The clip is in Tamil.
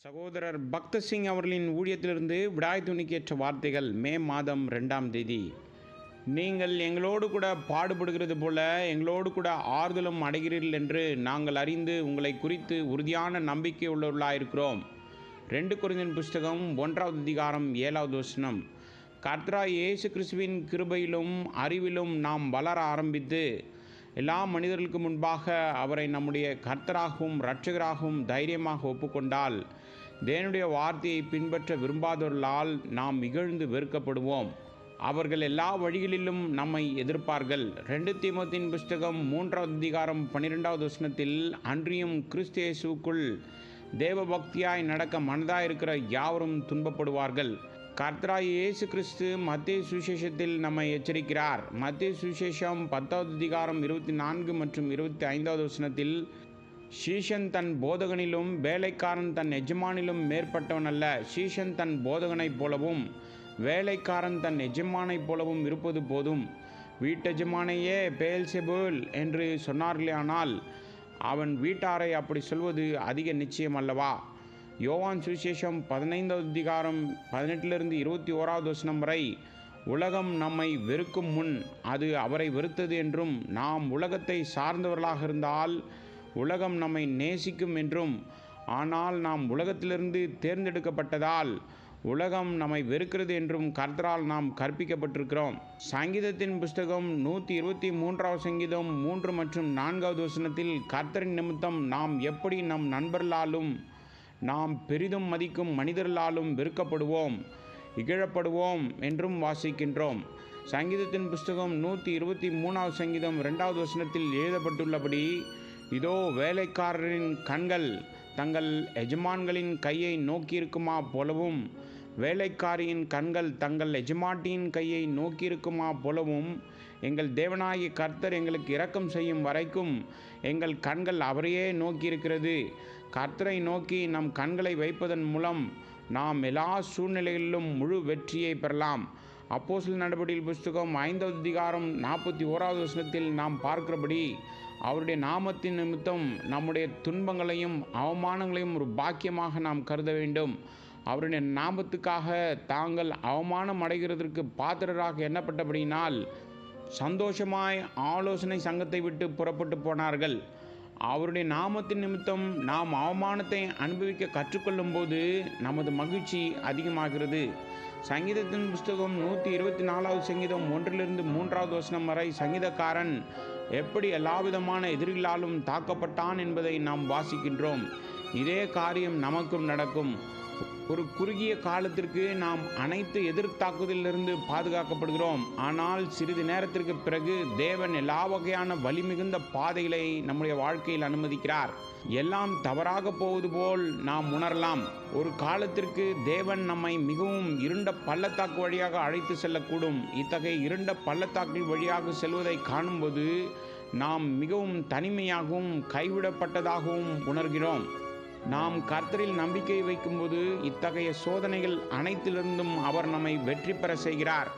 சகோதரர் பக்த சிங் அவர்களின் ஊழியத்திலிருந்து விடாய் துணிக்கேற்ற வார்த்தைகள் மே மாதம் 2ஆம் தேதி. நீங்கள் எங்களோடு கூட பாடுபடுகிறது போல எங்களோடு கூட ஆறுதலும் அடைகிறீர்கள் என்று நாங்கள் அறிந்து உங்களை குறித்து உறுதியான நம்பிக்கை உள்ளவர்களாயிருக்கிறோம். 2 கொரிந்தியர் புஸ்தகம் 1ஆவது அதிகாரம் 7வது வசனம். கர்த்தராகிய இயேசு கிறிஸ்துவின் கிருபையிலும் அறிவிலும் நாம் வளர ஆரம்பித்து எல்லா மனிதர்களுக்கு முன்பாக அவரை நம்முடைய கர்த்தராகவும் இரட்சகராகவும் தைரியமாக ஒப்புக்கொண்டால் தேவனுடைய வார்த்தையை பின்பற்ற விரும்பாதவர்களால் நாம் இகழ்ந்து வெறுக்கப்படுவோம். அவர்கள் எல்லா வழிகளிலும் நம்மை எதிர்ப்பார்கள். 2 தீமோத்தேயுவின் புஸ்தகம் 3ஆவது அதிகாரம் 12வது வசனத்தில், அன்றியும் கிறிஸ்து இயேசுவுக்குள் தேவபக்தியாய் நடக்க மனதாயிருக்கிற யாவரும் துன்பப்படுவார்கள். கர்த்தராகிய இயேசு கிறிஸ்து மத்தேயு சுவிசேஷத்தில் நம்மை எச்சரிக்கிறார். மத்தேயு சுவிசேஷம் 10வது அதிகாரம் 24 மற்றும் 25வது வசனத்தில், சீஷன் தன் போதகனிலும் வேலைக்காரன் தன் எஜமானிலும் மேற்பட்டவன் அல்ல. சீஷன் தன் போதகனைப் போலவும் வேலைக்காரன் தன் எஜமானைப் போலவும் இருப்பது போதும். வீட்டெஜமானையே பெயல்செபூல் என்று சொன்னார்களேயானால் அவன் வீட்டாரை அப்படி சொல்வது அதிக நிச்சயம் அல்லவா? யோவான் சுவிசேஷம் 15வது அதிகாரம் 18லிருந்து 21வது வசனம் வரை, உலகம் நம்மை வெறுக்கும் முன் அது அவரை வெறுத்தது என்றும், நாம் உலகத்தை சார்ந்தவர்களாக இருந்தால் உலகம் நம்மை நேசிக்கும் என்றும், ஆனால் நாம் உலகத்திலிருந்து தேர்ந்தெடுக்கப்பட்டதால் உலகம் நம்மை வெறுக்கிறது என்றும் கர்த்தரால் நாம் கற்பிக்கப்பட்டிருக்கிறோம். சங்கீதத்தின் புஸ்தகம் 123வது சங்கீதம் 3 மற்றும் 4வது வசனத்தில், கர்த்தரின் நிமித்தம் நாம் எப்படி நம் நண்பர்களாலும் நாம் பெரிதும் மதிக்கும் மனிதர்களாலும் வெறுக்கப்படுவோம், இகழப்படுவோம் என்றும் வாசிக்கின்றோம். சங்கீதத்தின் புஸ்தகம் 123வது சங்கீதம் 2வது வசனத்தில் எழுதப்பட்டுள்ளபடி, இதோ வேலைக்காரரின் கண்கள் தங்கள் எஜமான்களின் கையை நோக்கியிருக்குமா போலவும் வேலைக்காரியின் கண்கள் தங்கள் எஜமாட்டியின் கையை நோக்கியிருக்குமா போலவும் எங்கள் தேவனாகிய கர்த்தர் எங்களுக்கு இரக்கம் செய்யும் வரைக்கும் எங்கள் கண்கள் அவரையே நோக்கியிருக்கிறது. கர்த்தரை நோக்கி நம் கண்களை வைப்பதன் மூலம் நாம் எல்லா சூழ்நிலைகளிலும் முழு வெற்றியை பெறலாம். அப்போஸ்தலர் நடபடிகள் புஸ்தகம் 5வது அதிகாரம் 41வது வசனத்தில் நாம் பார்க்கிறபடி, அவருடைய நாமத்தின் நிமித்தம் நம்முடைய துன்பங்களையும் அவமானங்களையும் ஒரு பாக்கியமாக நாம் கருத வேண்டும். அவருடைய நாமத்துக்காக தாங்கள் அவமானம் அடைகிறதற்கு பாத்திரராக எண்ணப்பட்டபடியினால் சந்தோஷமாய் ஆலோசனை சங்கத்தை விட்டு புறப்பட்டு போனார்கள். அவருடைய நாமத்தின் நிமித்தம் நாம் அவமானத்தை அனுபவிக்க கற்றுக்கொள்ளும் போது நமது மகிழ்ச்சி அதிகமாகிறது. சங்கீதத்தின் புஸ்தகம் 124வது சங்கீதம் 1லிருந்து 3வது வசனம் வரை சங்கீதக்காரன் எப்படி எல்லாவிதமான எதிரிகளாலும் தாக்கப்பட்டான் என்பதை நாம் வாசிக்கின்றோம். இதே காரியம் நமக்கும் நடக்கும். ஒரு குறுகிய காலத்திற்கு நாம் அனைத்து எதிர்த்தாக்குதலிலிருந்து பாதுகாக்கப்படுகிறோம். ஆனால் சிறிது நேரத்திற்கு பிறகு தேவன் எல்லா வகையான வலிமிகுந்த பாதைகளை நம்முடைய வாழ்க்கையில் அனுமதிக்கிறார். எல்லாம் தவறாக போவது போல் நாம் உணரலாம். ஒரு காலத்திற்கு தேவன் நம்மை மிகவும் இருண்ட பள்ளத்தாக்கு வழியாக அழைத்து செல்லக்கூடும். இத்தகைய இருண்ட பள்ளத்தாக்கில் வழியாக செல்வதை காணும்போது நாம் மிகவும் தனிமையாகவும் கைவிடப்பட்டதாகவும் உணர்கிறோம். நாம் கர்த்தரில் நம்பிக்கை வைக்கும்போது இத்தகைய சோதனைகள் அனைத்திலிருந்தும் அவர் நம்மை வெற்றி பெற செய்கிறார்.